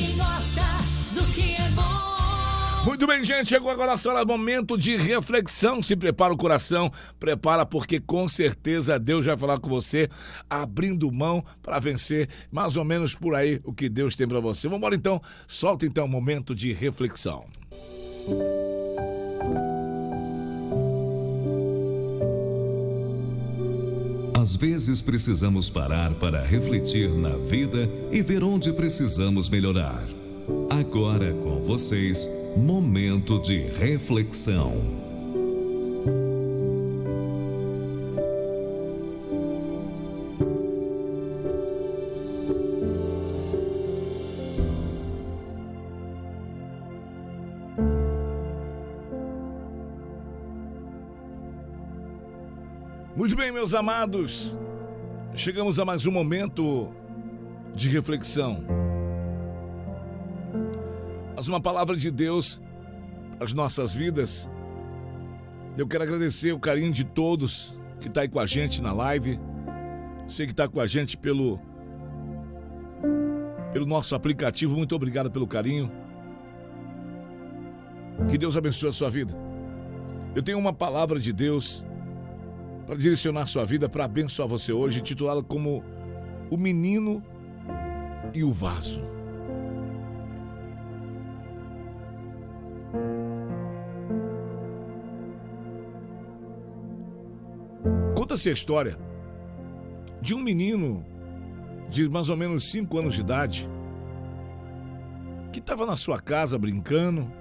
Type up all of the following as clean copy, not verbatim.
e gosta do que é bom. Muito bem, gente, chegou agora a hora, momento de reflexão. Se prepara o coração, prepara, porque com certeza Deus vai falar com você, abrindo mão para vencer mais ou menos por aí o que Deus tem para você. Vamos embora então, solta então o momento de reflexão. Às vezes precisamos parar para refletir na vida e ver onde precisamos melhorar. Agora com vocês, momento de reflexão. Muito bem, meus amados, chegamos a mais um momento de reflexão. Mais uma palavra de Deus para as nossas vidas. Eu quero agradecer o carinho de todos que está aí com a gente na live. Você que está com a gente pelo nosso aplicativo, muito obrigado pelo carinho. Que Deus abençoe a sua vida. Eu tenho uma palavra de Deus para direcionar a sua vida, para abençoar você hoje, intitulada como O Menino e o Vaso. Conta-se a história de um menino de mais ou menos 5 anos de idade que estava na sua casa brincando,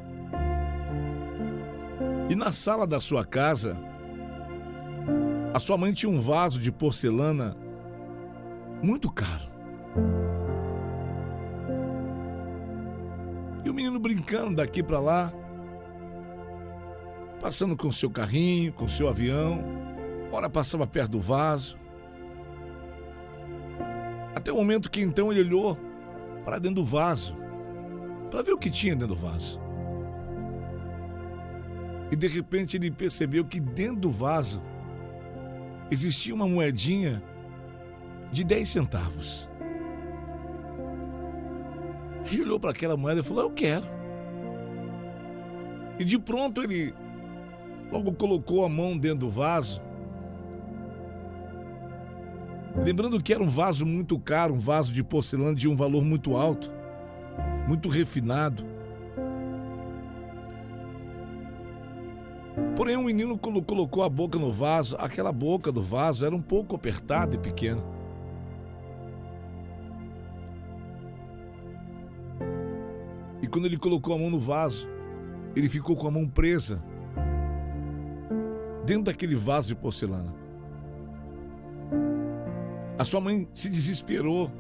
e na sala da sua casa a sua mãe tinha um vaso de porcelana muito caro. E o menino brincando daqui para lá, passando com seu carrinho, com seu avião, ora passava perto do vaso. Até o momento que então ele olhou para dentro do vaso, para ver o que tinha dentro do vaso. E de repente ele percebeu que dentro do vaso existia uma moedinha de 10 centavos. Ele olhou para aquela moeda e falou: eu quero. E de pronto ele logo colocou a mão dentro do vaso, lembrando que era um vaso muito caro, um vaso de porcelana de um valor muito alto, muito refinado. Porém, o menino colocou a boca no vaso. Aquela boca do vaso era um pouco apertada e pequena. E quando ele colocou a mão no vaso, ele ficou com a mão presa dentro daquele vaso de porcelana. A sua mãe se desesperou,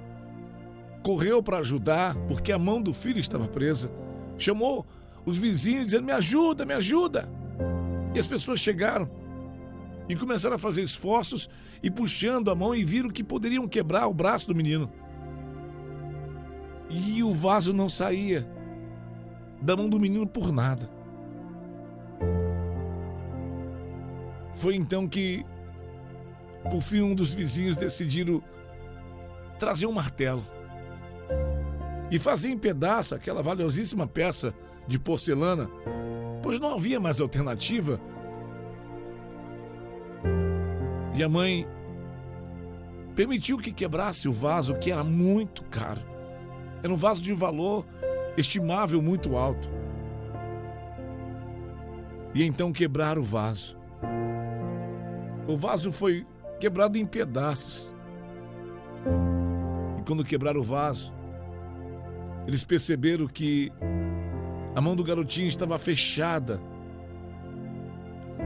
correu para ajudar, porque a mão do filho estava presa. Chamou os vizinhos dizendo: me ajuda, me ajuda. E as pessoas chegaram e começaram a fazer esforços e puxando a mão, e viram que poderiam quebrar o braço do menino. E o vaso não saía da mão do menino por nada. Foi então que, por fim, um dos vizinhos decidiram trazer um martelo e fazer em pedaço aquela valiosíssima peça de porcelana, pois não havia mais alternativa. E a mãe permitiu que quebrasse o vaso, que era muito caro. Era um vaso de valor estimável muito alto. E então quebraram o vaso. O vaso foi quebrado em pedaços. E quando quebraram o vaso, eles perceberam que a mão do garotinho estava fechada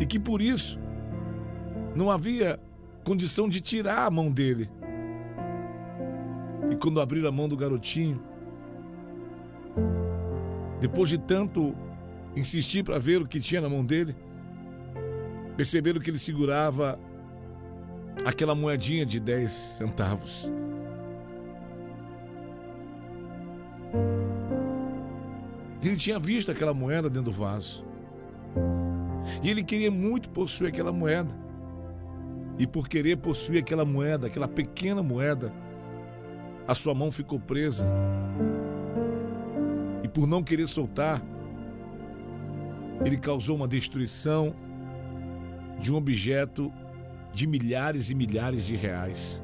e que por isso não havia condição de tirar a mão dele. E quando abriram a mão do garotinho, depois de tanto insistir para ver o que tinha na mão dele, perceberam que ele segurava aquela moedinha de 10 centavos. Ele tinha visto aquela moeda dentro do vaso. E ele queria muito possuir aquela moeda. E por querer possuir aquela moeda, aquela pequena moeda, a sua mão ficou presa. por não querer soltar, ele causou uma destruição de um objeto de milhares e milhares de reais.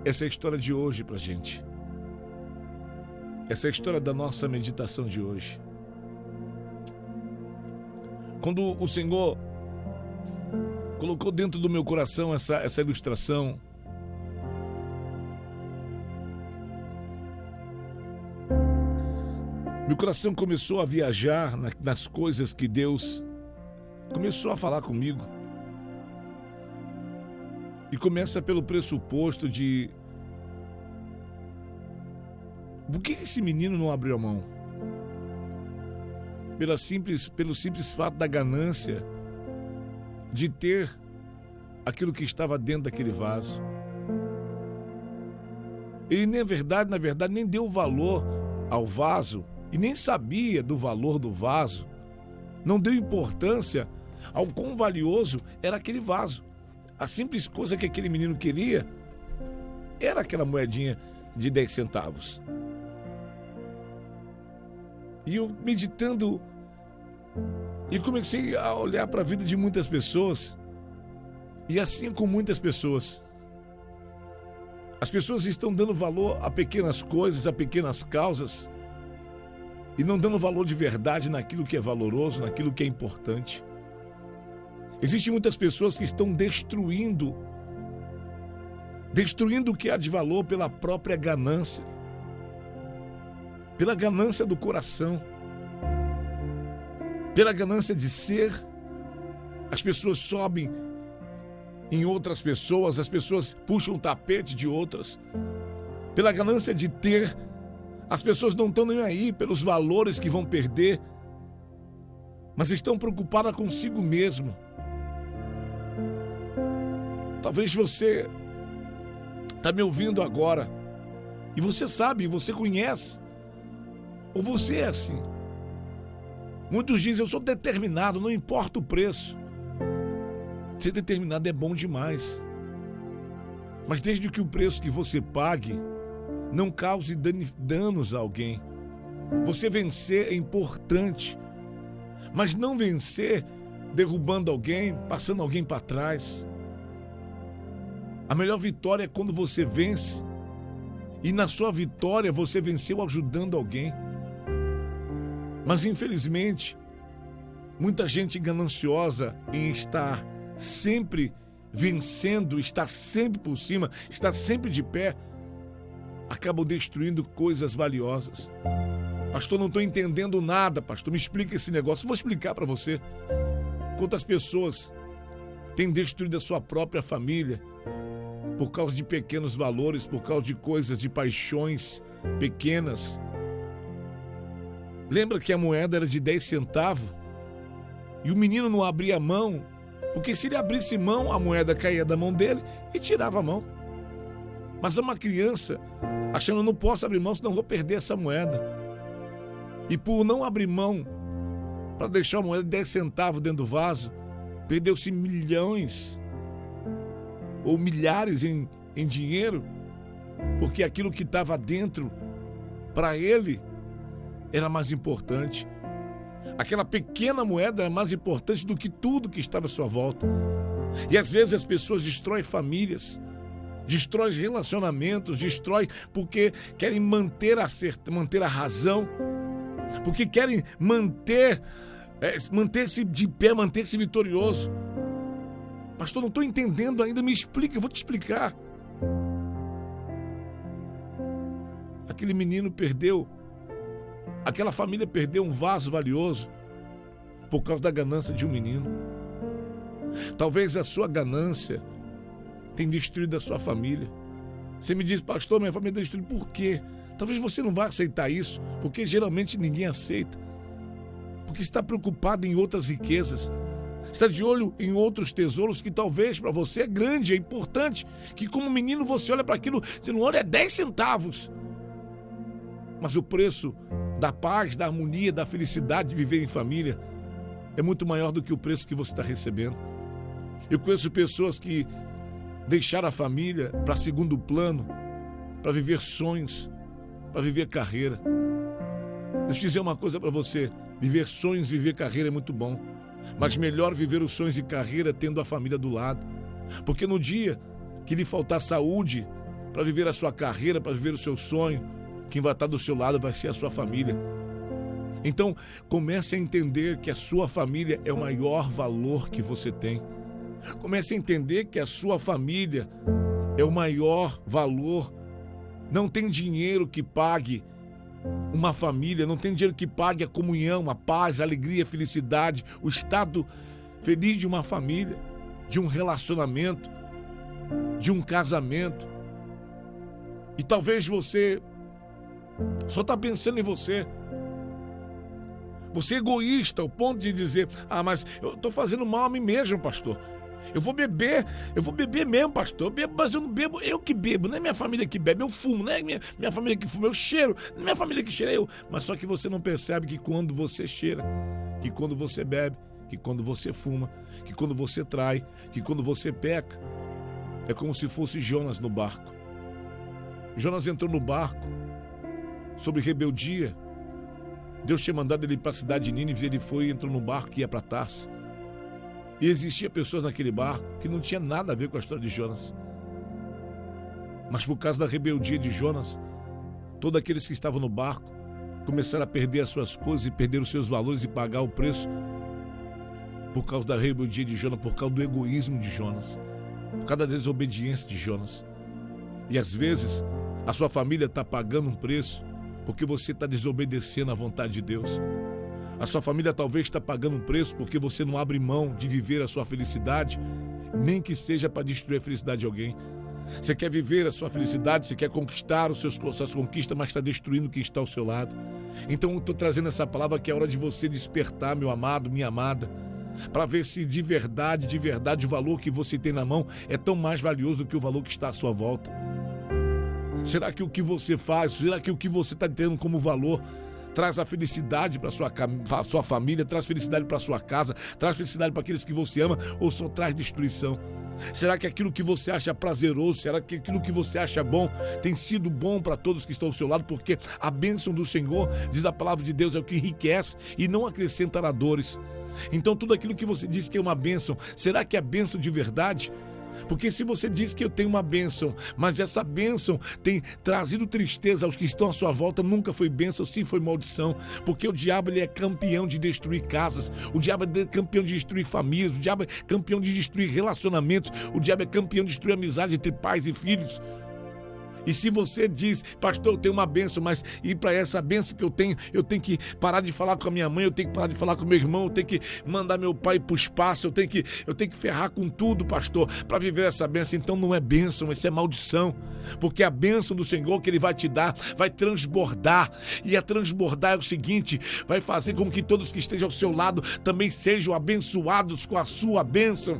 Essa é a história de hoje pra gente. Essa é a história da nossa meditação de hoje. Quando o Senhor colocou dentro do meu coração essa ilustração, meu coração começou a viajar nas coisas que Deus começou a falar comigo. E começa pelo pressuposto de: por que esse menino não abriu a mão? Pelo simples fato da ganância de ter aquilo que estava dentro daquele vaso. Ele, na verdade, nem deu valor ao vaso e nem sabia do valor do vaso. Não deu importância ao quão valioso era aquele vaso. A simples coisa que aquele menino queria era aquela moedinha de 10 centavos. E eu meditando, e comecei a olhar para a vida de muitas pessoas, e assim é com muitas pessoas. As pessoas estão dando valor a pequenas coisas, a pequenas causas, e não dando valor de verdade naquilo que é valoroso, naquilo que é importante. Existem muitas pessoas que estão destruindo o que há de valor pela própria ganância, pela ganância do coração, pela ganância de ser. As pessoas sobem em outras pessoas, as pessoas puxam o tapete de outras, pela ganância de ter. As pessoas não estão nem aí pelos valores que vão perder, mas estão preocupadas consigo mesmo. Talvez você está me ouvindo agora e você sabe, você conhece, ou você é assim. Muitos dizem: eu sou determinado, não importa o preço. Ser determinado é bom demais, mas desde que o preço que você pague não cause danos a alguém. Você vencer é importante, mas não vencer derrubando alguém, passando alguém para trás. A melhor vitória é quando você vence, e na sua vitória você venceu ajudando alguém. Mas infelizmente, muita gente gananciosa em estar sempre vencendo, estar sempre por cima, estar sempre de pé, acabam destruindo coisas valiosas. Pastor, não estou entendendo nada, pastor, me explica esse negócio. Vou explicar para você. Quantas pessoas têm destruído a sua própria família por causa de pequenos valores, por causa de coisas, de paixões pequenas. Lembra que a moeda era de 10 centavos? E o menino não abria a mão, porque se ele abrisse mão, a moeda caía da mão dele e tirava a mão. Mas uma criança, achando: não posso abrir mão, senão vou perder essa moeda. E por não abrir mão, para deixar a moeda de 10 centavos dentro do vaso, perdeu-se milhões ou milhares em dinheiro, porque aquilo que estava dentro, para ele, era mais importante. Aquela pequena moeda era mais importante do que tudo que estava à sua volta. E às vezes as pessoas destroem famílias, destroem relacionamentos, destroem porque querem manter a razão, porque querem manter-se de pé, manter-se vitorioso. Pastor, não estou entendendo ainda, me explica, eu vou te explicar. Aquele menino perdeu, aquela família perdeu um vaso valioso por causa da ganância de um menino. Talvez a sua ganância tenha destruído a sua família. Você me diz: pastor, minha família está destruída. Por quê? Talvez você não vá aceitar isso, porque geralmente ninguém aceita. Porque está preocupado em outras riquezas. Está de olho em outros tesouros que talvez para você é grande, é importante. Que como menino você olha para aquilo, você não olha, é 10 centavos. Mas o preço da paz, da harmonia, da felicidade de viver em família é muito maior do que o preço que você está recebendo. Eu conheço pessoas que deixar a família para segundo plano, para viver sonhos, para viver carreira. Deixa eu dizer uma coisa para você: viver sonhos, viver carreira é muito bom, mas melhor viver os sonhos e carreira tendo a família do lado, porque no dia que lhe faltar saúde para viver a sua carreira, para viver o seu sonho, quem vai estar do seu lado vai ser a sua família. Então, comece a entender que a sua família é o maior valor que você tem. Comece a entender que a sua família é o maior valor. Não tem dinheiro que pague uma família, não tem dinheiro que pague a comunhão, a paz, a alegria, a felicidade, o estado feliz de uma família, de um relacionamento, de um casamento. E talvez você só está pensando em você. Você é egoísta ao ponto de dizer: mas eu estou fazendo mal a mim mesmo, pastor. Eu vou beber mesmo, pastor. Eu bebo, mas eu não bebo, eu que bebo. Não é minha família que bebe, eu fumo. Não é minha família que fuma, eu cheiro. Não é minha família que cheira, eu. Mas só que você não percebe que quando você cheira, que quando você bebe, que quando você fuma, que quando você trai, que quando você peca, é como se fosse Jonas no barco. Jonas entrou no barco sobre rebeldia. Deus tinha mandado ele para a cidade de Nínive, ele foi e entrou no barco que ia para Tarso. E existiam pessoas naquele barco que não tinha nada a ver com a história de Jonas. Mas por causa da rebeldia de Jonas, todos aqueles que estavam no barco começaram a perder as suas coisas e perder os seus valores e pagar o preço por causa da rebeldia de Jonas, por causa do egoísmo de Jonas, por causa da desobediência de Jonas. E às vezes a sua família está pagando um preço porque você está desobedecendo à vontade de Deus. A sua família talvez está pagando um preço porque você não abre mão de viver a sua felicidade, nem que seja para destruir a felicidade de alguém. Você quer viver a sua felicidade, você quer conquistar suas conquistas, mas está destruindo quem está ao seu lado. Então eu estou trazendo essa palavra que é hora de você despertar, meu amado, minha amada, para ver se de verdade, o valor que você tem na mão é tão mais valioso do que o valor que está à sua volta. Será que o que você faz, será que o que você está tendo como valor traz a felicidade para a sua família, traz felicidade para a sua casa, traz felicidade para aqueles que você ama, ou só traz destruição? Será que aquilo que você acha prazeroso, será que aquilo que você acha bom tem sido bom para todos que estão ao seu lado? Porque a bênção do Senhor, diz a palavra de Deus, é o que enriquece e não acrescenta dores. Então tudo aquilo que você diz que é uma bênção, será que é bênção de verdade? Porque se você diz que eu tenho uma bênção, mas essa bênção tem trazido tristeza aos que estão à sua volta, nunca foi bênção, sim foi maldição. Porque o diabo ele é campeão de destruir casas, o diabo é campeão de destruir famílias, o diabo é campeão de destruir relacionamentos, o diabo é campeão de destruir amizade entre pais e filhos. E se você diz: pastor, eu tenho uma bênção, mas e para essa bênção que eu tenho que parar de falar com a minha mãe, eu tenho que parar de falar com meu irmão, eu tenho que mandar meu pai para o espaço, eu tenho que ferrar com tudo, pastor, para viver essa bênção. Então não é bênção, isso é maldição. Porque a bênção do Senhor que Ele vai te dar vai transbordar. E a transbordar é o seguinte: vai fazer com que todos que estejam ao seu lado também sejam abençoados com a sua bênção.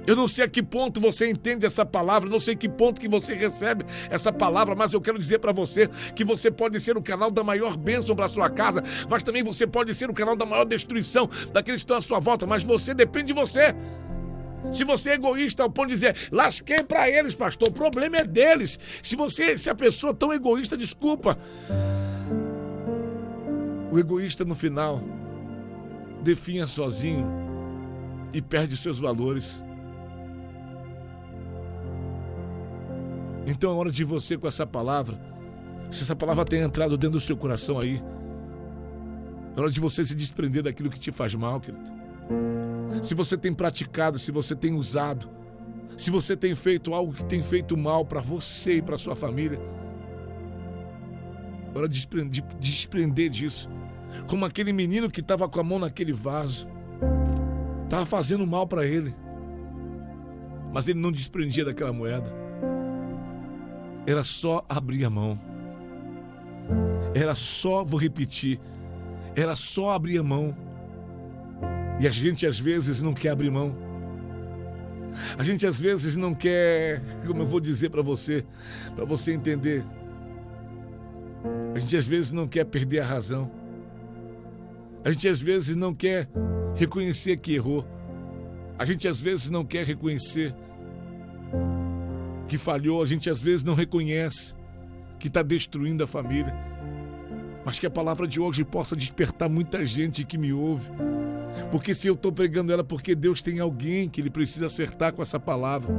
Eu não sei a que ponto você entende essa palavra, não sei que ponto que você recebe essa palavra, mas eu quero dizer para você que você pode ser o canal da maior bênção para sua casa, mas também você pode ser o canal da maior destruição daqueles que estão à sua volta, mas você depende de você. Se você é egoísta ao ponto de dizer: lasquei para eles, pastor, o problema é deles. Se a pessoa é tão egoísta, desculpa. O egoísta no final definha sozinho e perde seus valores. Então é hora de você, com essa palavra, se essa palavra tem entrado dentro do seu coração aí, é hora de você se desprender daquilo que te faz mal, querido. Se você tem praticado, se você tem usado, se você tem feito algo que tem feito mal para você e para sua família, é hora de desprender disso. Como aquele menino que estava com a mão naquele vaso, estava fazendo mal para ele, mas ele não desprendia daquela moeda. Era só abrir a mão. Era só, vou repetir, era só abrir a mão. E a gente às vezes não quer abrir mão. A gente às vezes não quer, como eu vou dizer para você entender. A gente às vezes não quer perder a razão. A gente às vezes não quer reconhecer que errou. A gente às vezes não quer reconhecer que falhou, a gente às vezes não reconhece, que está destruindo a família. Mas que a palavra de hoje possa despertar muita gente que me ouve. Porque se eu estou pregando ela, porque Deus tem alguém que ele precisa acertar com essa palavra.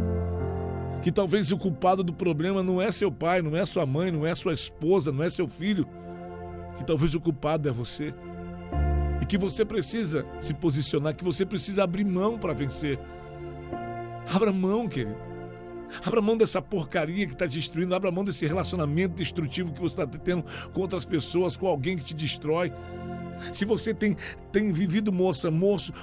Que talvez o culpado do problema não é seu pai, não é sua mãe, não é sua esposa, não é seu filho. Que talvez o culpado é você. E que você precisa se posicionar, que você precisa abrir mão para vencer. Abra mão, querido. Abra mão dessa porcaria que está destruindo. Abra mão desse relacionamento destrutivo que você está tendo com outras pessoas, com alguém que te destrói. Se você tem vivido, moço,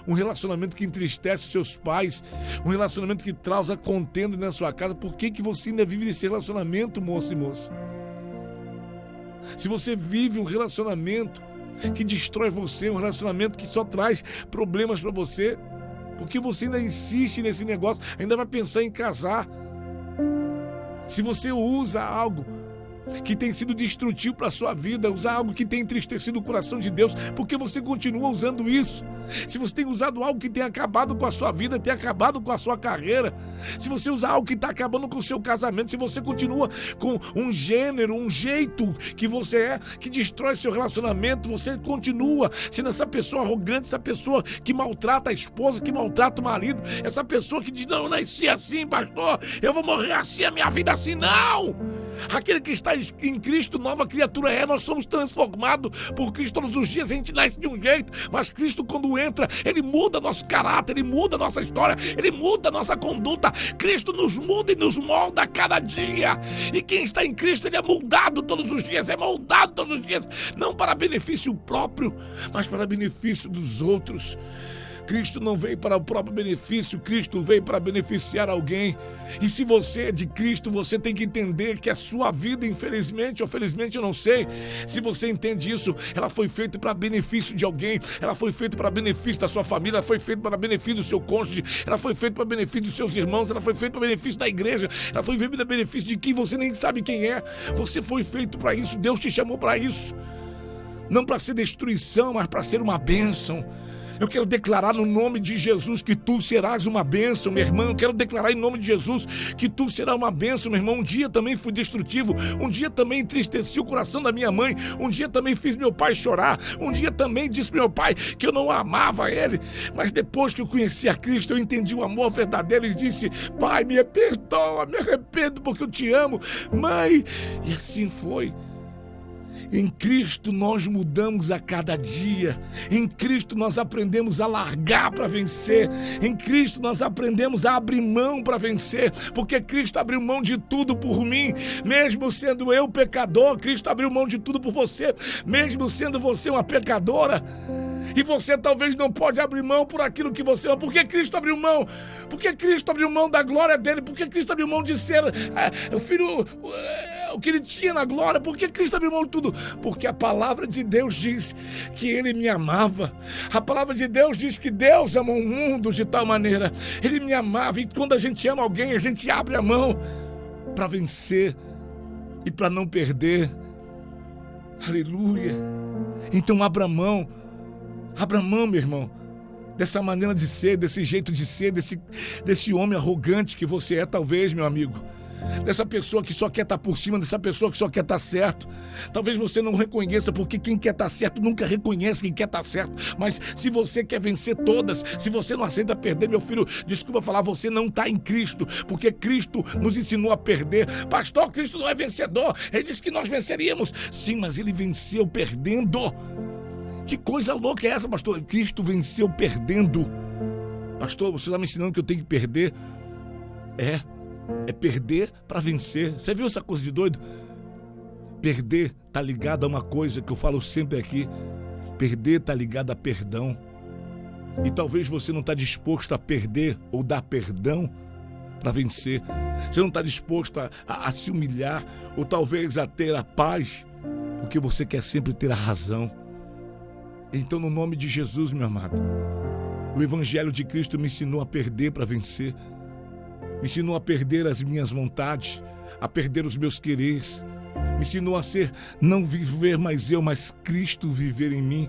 um relacionamento que entristece os seus pais, um relacionamento que causa contenda na sua casa, por que você ainda vive nesse relacionamento, moço e moça? Se você vive um relacionamento que destrói você, um relacionamento que só traz problemas para você, por que você ainda insiste nesse negócio, ainda vai pensar em casar? Se você usa algo que tem sido destrutivo para a sua vida, usar algo que tem entristecido o coração de Deus, porque você continua usando isso. Se você tem usado algo que tem acabado com a sua vida, tem acabado com a sua carreira, se você usa algo que está acabando com o seu casamento, se você continua com um gênero, um jeito que você é, que destrói seu relacionamento, você continua sendo essa pessoa arrogante, essa pessoa que maltrata a esposa, que maltrata o marido, essa pessoa que diz, não, eu nasci assim, pastor, eu vou morrer assim, a minha vida assim, não! Aquele que está em Cristo, nova criatura é, nós somos transformados por Cristo todos os dias, a gente nasce de um jeito, mas Cristo quando entra, ele muda nosso caráter, ele muda nossa história, ele muda nossa conduta, Cristo nos muda e nos molda a cada dia, e quem está em Cristo, ele é moldado todos os dias, não para benefício próprio, mas para benefício dos outros. Cristo não veio para o próprio benefício, Cristo veio para beneficiar alguém. E se você é de Cristo, você tem que entender que a sua vida, infelizmente ou felizmente, eu não sei, se você entende isso, ela foi feita para benefício de alguém, ela foi feita para benefício da sua família, ela foi feita para benefício do seu cônjuge, ela foi feita para benefício dos seus irmãos, ela foi feita para benefício da igreja, ela foi feita para benefício de quem você nem sabe quem é. Você foi feito para isso, Deus te chamou para isso. Não para ser destruição, mas para ser uma bênção. Eu quero declarar no nome de Jesus que tu serás uma bênção, meu irmão. Eu quero declarar em nome de Jesus que tu serás uma bênção, meu irmão. Um dia também fui destrutivo, um dia também entristeci o coração da minha mãe, um dia também fiz meu pai chorar, um dia também disse pro meu pai que eu não amava ele, mas depois que eu conheci a Cristo, eu entendi o amor verdadeiro e disse, pai, me perdoa, me arrependo porque eu te amo, mãe. E assim foi. Em Cristo nós mudamos a cada dia. Em Cristo nós aprendemos a largar para vencer. Em Cristo nós aprendemos a abrir mão para vencer. Porque Cristo abriu mão de tudo por mim. Mesmo sendo eu pecador, Cristo abriu mão de tudo por você. Mesmo sendo você uma pecadora. E você talvez não pode abrir mão por aquilo que você ama. Por que Cristo abriu mão? Porque Cristo abriu mão da glória dele. Porque Cristo abriu mão de ser o filho... o que ele tinha na glória, porque Cristo abriu mão de tudo, porque a palavra de Deus diz que ele me amava, a palavra de Deus diz que Deus amou o mundo de tal maneira, ele me amava, e quando a gente ama alguém, a gente abre a mão para vencer e para não perder, aleluia. Então abra mão, meu irmão, dessa maneira de ser, desse jeito de ser, desse homem arrogante que você é, talvez, meu amigo, dessa pessoa que só quer estar por cima, dessa pessoa que só quer estar certo. Talvez você não reconheça, porque quem quer estar certo nunca reconhece quem quer estar certo. Mas se você quer vencer todas, se você não aceita perder, meu filho, desculpa falar, você não está em Cristo, porque Cristo nos ensinou a perder. Pastor, Cristo não é vencedor, ele disse que nós venceríamos. Sim, mas ele venceu perdendo. Que coisa louca é essa, pastor? Cristo venceu perdendo. Pastor, você está me ensinando que eu tenho que perder? É perder para vencer. Você viu essa coisa de doido? Perder tá ligado a uma coisa que eu falo sempre aqui. Perder tá ligado a perdão. E talvez você não está disposto a perder ou dar perdão para vencer. Você não está disposto a se humilhar, ou talvez a ter a paz, porque você quer sempre ter a razão. Então, no nome de Jesus, meu amado, o Evangelho de Cristo me ensinou a perder para vencer. Me ensinou a perder as minhas vontades, a perder os meus quereres. Me ensinou a ser, não viver mais eu, mas Cristo viver em mim.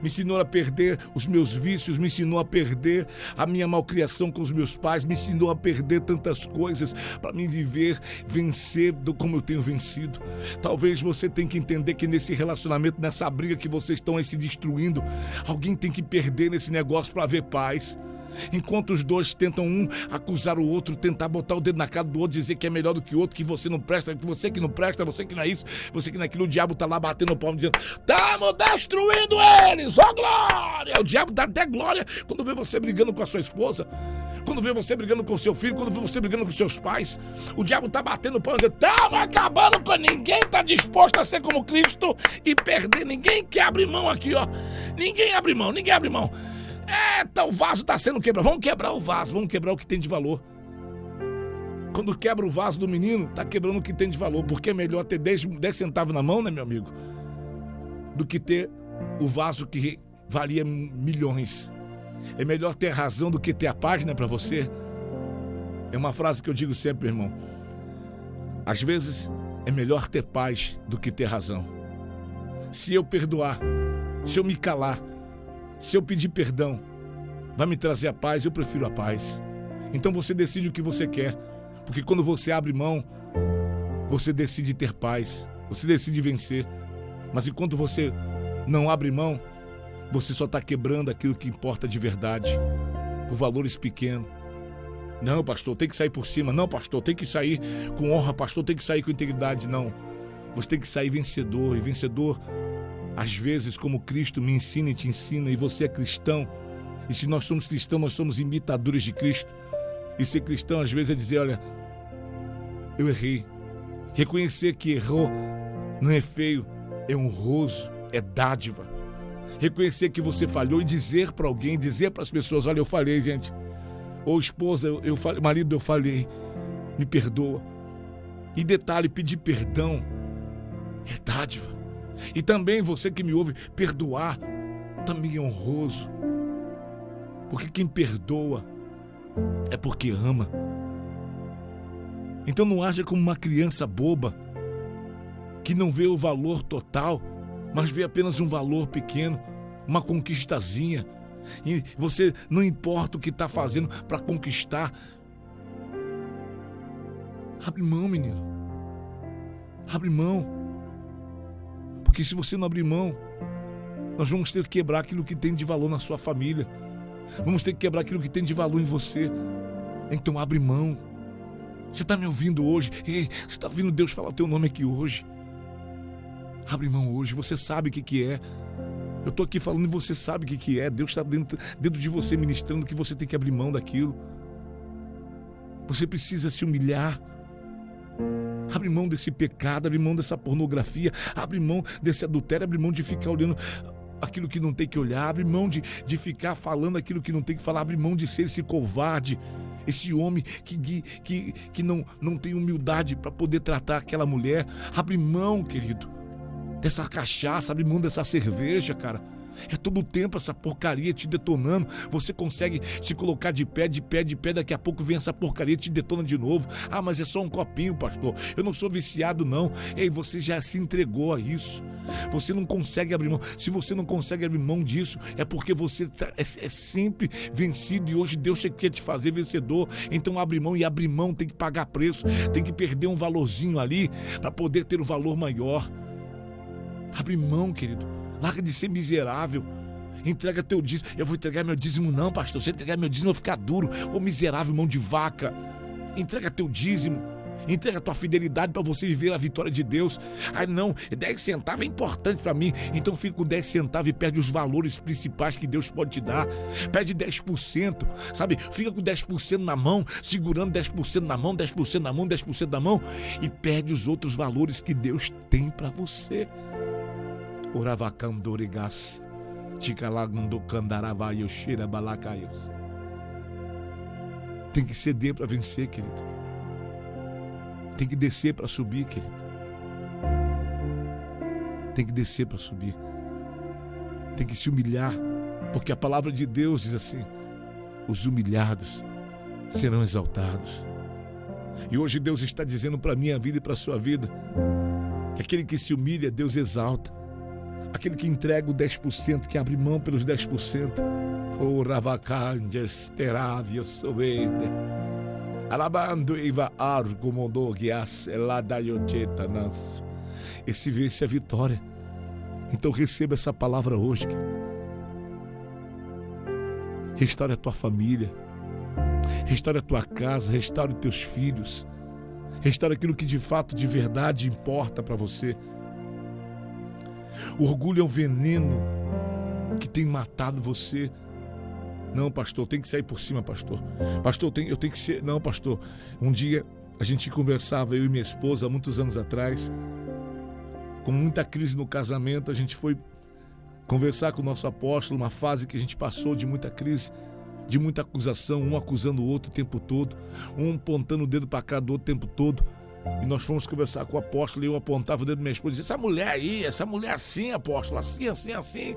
me ensinou a perder os meus vícios, me ensinou a perder a minha malcriação com os meus pais, me ensinou a perder tantas coisas para mim viver, vencer como eu tenho vencido. Talvez você tenha que entender que nesse relacionamento, nessa briga que vocês estão aí se destruindo, alguém tem que perder nesse negócio para haver paz. Enquanto os dois tentam um acusar o outro, tentar botar o dedo na cara do outro, dizer que é melhor do que o outro, que você não presta, que você que não presta, você que não é isso, você que não é aquilo, o diabo tá lá batendo o palmo dizendo: estamos destruindo eles, ó glória! O diabo dá até glória quando vê você brigando com a sua esposa, quando vê você brigando com o seu filho, quando vê você brigando com seus pais. O diabo tá batendo o palmo dizendo: estamos acabando com ninguém, tá disposto a ser como Cristo e perder, ninguém quer abrir mão aqui, ó. Ninguém abre mão. O vaso está sendo quebrado. Vamos quebrar o vaso, vamos quebrar o que tem de valor. Quando quebra o vaso do menino, está quebrando o que tem de valor. Porque é melhor ter 10 centavos na mão, né, meu amigo? Do que ter o vaso que valia milhões. É melhor ter razão do que ter a página para você. É uma frase que eu digo sempre, irmão. Às vezes, é melhor ter paz do que ter razão. Se eu perdoar, se eu me calar, se eu pedir perdão, vai me trazer a paz, eu prefiro a paz. Então você decide o que você quer, porque quando você abre mão, você decide ter paz, você decide vencer. Mas enquanto você não abre mão, você só está quebrando aquilo que importa de verdade, por valores pequenos. Não, pastor, tem que sair por cima. Não, pastor, tem que sair com honra. Pastor, tem que sair com integridade. Não, você tem que sair vencedor. E vencedor, às vezes, como Cristo me ensina e te ensina, e você é cristão, e se nós somos cristãos, nós somos imitadores de Cristo. E ser cristão, às vezes, é dizer: olha, eu errei. Reconhecer que errou não é feio, é honroso, é dádiva. Reconhecer que você falhou e dizer para alguém, dizer para as pessoas: olha, eu falhei, gente. Ou esposa, eu falei, marido, eu falhei, me perdoa. E detalhe, pedir perdão é dádiva. E também você que me ouve, perdoar também é honroso. Porque quem perdoa é porque ama. Então não haja como uma criança boba que não vê o valor total, mas vê apenas um valor pequeno, uma conquistazinha. E você não importa o que está fazendo para conquistar. Abre mão, menino. Abre mão. Porque se você não abrir mão, nós vamos ter que quebrar aquilo que tem de valor na sua família. Vamos ter que quebrar aquilo que tem de valor em você. Então abre mão. Você está me ouvindo hoje? Ei, você está ouvindo Deus falar o teu nome aqui hoje? Abre mão hoje, você sabe o que é. Eu estou aqui falando e você sabe o que é. Deus está dentro de você ministrando que você tem que abrir mão daquilo. Você precisa se humilhar. Abre mão desse pecado, abre mão dessa pornografia, abre mão desse adultério, abre mão de ficar olhando aquilo que não tem que olhar, abre mão de ficar falando aquilo que não tem que falar, abre mão de ser esse covarde, esse homem que não tem humildade para poder tratar aquela mulher. Abre mão, querido, dessa cachaça, abre mão dessa cerveja, cara. É todo o tempo essa porcaria te detonando. Você consegue se colocar de pé, daqui a pouco vem essa porcaria e te detona de novo. Ah, mas é só um copinho, pastor. Eu não sou viciado, não. Ei, você já se entregou a isso. Você não consegue abrir mão. Se você não consegue abrir mão disso, é porque você é sempre vencido e hoje Deus quer te fazer vencedor. Então abre mão, e abrir mão tem que pagar preço. Tem que perder um valorzinho ali para poder ter um valor maior. Abre mão, querido. Larga de ser miserável. Entrega teu dízimo. Eu vou entregar meu dízimo. Não, pastor. Se eu entregar meu dízimo, eu vou ficar duro. Ô miserável, mão de vaca. Entrega teu dízimo. Entrega tua fidelidade para você viver a vitória de Deus. Ai, não, 10 centavos é importante para mim. Então fica com 10 centavos e perde os valores principais que Deus pode te dar. Perde 10%, sabe? Fica com 10% na mão, segurando 10% na mão, 10% na mão, 10% na mão, e perde os outros valores que Deus tem para você. Oravacandorigas, Ticalagundocandaravai, Yoshira Balacaios. Tem que ceder para vencer, querido. Tem que descer para subir, querido. Tem que descer para subir. Tem que se humilhar, porque a palavra de Deus diz assim: os humilhados serão exaltados. E hoje Deus está dizendo para a minha vida e para a sua vida que aquele que se humilha, Deus exalta. aquele que entrega o 10%, que abre mão pelos 10%. O Ravacandes Teravio Sovede. Alabando Iva Argumondo Guias Eladayoteta Nas. Esse é a vitória. Então receba essa palavra hoje, querido. Restaure a tua família, restaure a tua casa, restaure os teus filhos, restaure aquilo que de fato, de verdade importa para você. O orgulho é um veneno que tem matado você. Não, pastor, tem que sair por cima, pastor. Pastor, eu tenho que ser... Não, pastor. Um dia a gente conversava, eu e minha esposa, há muitos anos atrás, com muita crise no casamento, a gente foi conversar com o nosso apóstolo, uma fase que a gente passou de muita crise, de muita acusação, um acusando o outro o tempo todo, um apontando o dedo para cá do outro o tempo todo. E nós fomos conversar com o apóstolo e eu apontava o dedo da minha esposa e dizia: essa mulher aí, essa mulher assim, apóstolo, assim, assim, assim.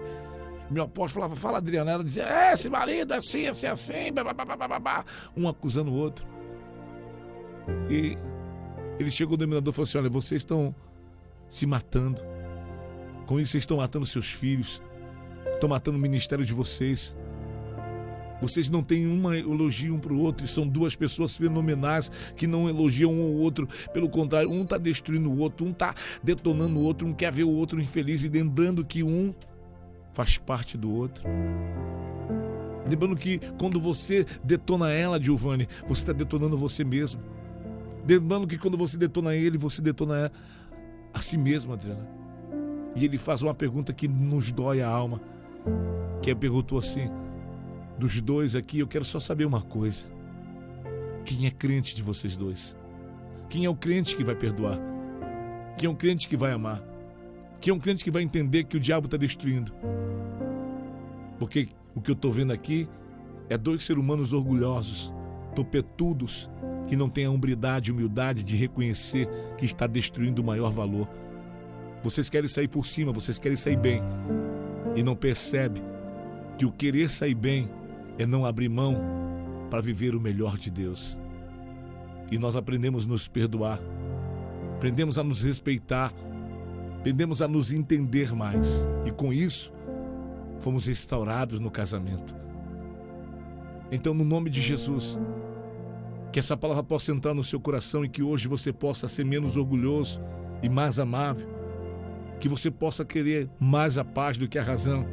Meu apóstolo falava: fala, Adriana. Ela dizia: esse marido assim, assim, assim, babá. Um acusando o outro. E ele chegou no dominador e falou assim: olha, vocês estão se matando. Com isso vocês estão matando seus filhos, estão matando o ministério de vocês. Vocês não têm um elogio um para o outro, e são duas pessoas fenomenais que não elogiam um ao outro. Pelo contrário, um está destruindo o outro, um está detonando o outro, um quer ver o outro infeliz, e lembrando que um faz parte do outro. Lembrando que quando você detona ela, Giovanni, você está detonando você mesmo. Lembrando que quando você detona ele, você detona a si mesmo, Adriana. E ele faz uma pergunta que nos dói a alma, que perguntou assim: dos dois aqui, eu quero só saber uma coisa. Quem é crente de vocês dois? Quem é o crente que vai perdoar? Quem é o crente que vai amar? Quem é um crente que vai entender que o diabo está destruindo? Porque o que eu estou vendo aqui é dois seres humanos orgulhosos, topetudos, que não têm a hombridade e humildade de reconhecer que está destruindo o maior valor. Vocês querem sair por cima, vocês querem sair bem, e não percebe que o querer sair bem é não abrir mão para viver o melhor de Deus. E nós aprendemos a nos perdoar, aprendemos a nos respeitar, aprendemos a nos entender mais, e com isso fomos restaurados no casamento. Então, no nome de Jesus, que essa palavra possa entrar no seu coração e que hoje você possa ser menos orgulhoso e mais amável, que você possa querer mais a paz do que a razão,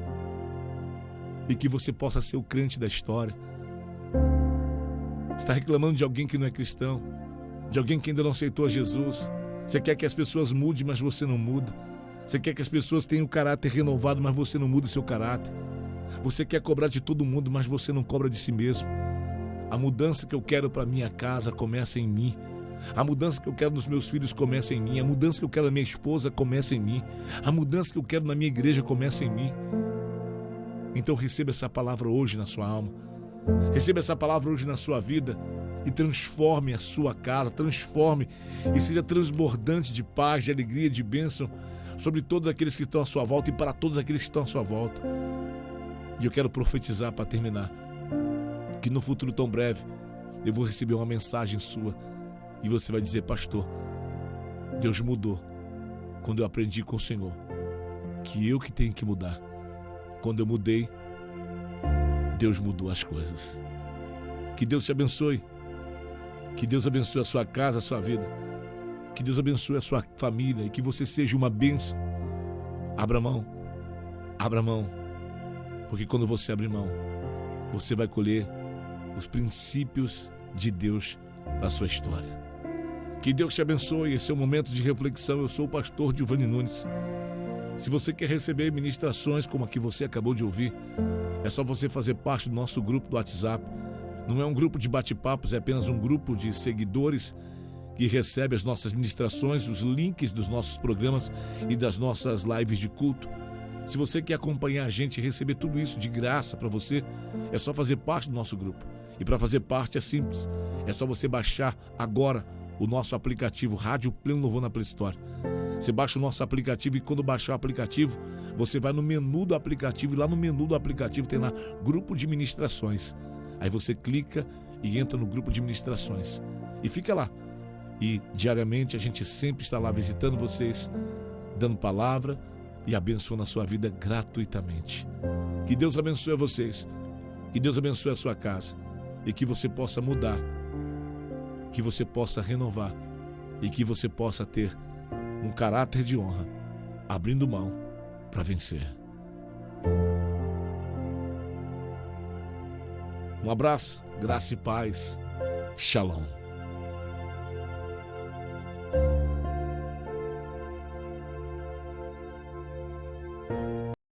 e que você possa ser o crente da história. Você está reclamando de alguém que não é cristão, de alguém que ainda não aceitou a Jesus. Você quer que as pessoas mudem, mas você não muda. Você quer que as pessoas tenham o caráter renovado, mas você não muda o seu caráter. Você quer cobrar de todo mundo, mas você não cobra de si mesmo. A mudança que eu quero para minha casa começa em mim. A mudança que eu quero nos meus filhos começa em mim. A mudança que eu quero na minha esposa começa em mim. A mudança que eu quero na minha igreja começa em mim. Então receba essa palavra hoje na sua alma. Receba essa palavra hoje na sua vida e transforme a sua casa, transforme e seja transbordante de paz, de alegria, de bênção sobre todos aqueles que estão à sua volta e para todos aqueles que estão à sua volta. E eu quero profetizar para terminar, que no futuro tão breve eu vou receber uma mensagem sua e você vai dizer: pastor, Deus mudou quando eu aprendi com o Senhor que eu que tenho que mudar. Quando eu mudei, Deus mudou as coisas. Que Deus te abençoe. Que Deus abençoe a sua casa, a sua vida. Que Deus abençoe a sua família e que você seja uma bênção. Abra mão. Abra mão. Porque quando você abrir mão, você vai colher os princípios de Deus para a sua história. Que Deus te abençoe. Esse é o momento de reflexão. Eu sou o pastor Giovanni Nunes. Se você quer receber ministrações como a que você acabou de ouvir, é só você fazer parte do nosso grupo do WhatsApp. Não é um grupo de bate-papos, é apenas um grupo de seguidores que recebe as nossas ministrações, os links dos nossos programas e das nossas lives de culto. Se você quer acompanhar a gente e receber tudo isso de graça para você, é só fazer parte do nosso grupo. E para fazer parte é simples, é só você baixar agora o nosso aplicativo Rádio Pleno Louvor na Play Store. Você baixa o nosso aplicativo e quando baixar o aplicativo, você vai no menu do aplicativo e lá no menu do aplicativo tem lá grupo de ministrações. Aí você clica e entra no grupo de ministrações e fica lá. E diariamente a gente sempre está lá visitando vocês, dando palavra e abençoa na sua vida gratuitamente. Que Deus abençoe vocês, que Deus abençoe a sua casa e que você possa mudar, que você possa renovar e que você possa ter um caráter de honra, abrindo mão para vencer. Um abraço, graça e paz. Shalom.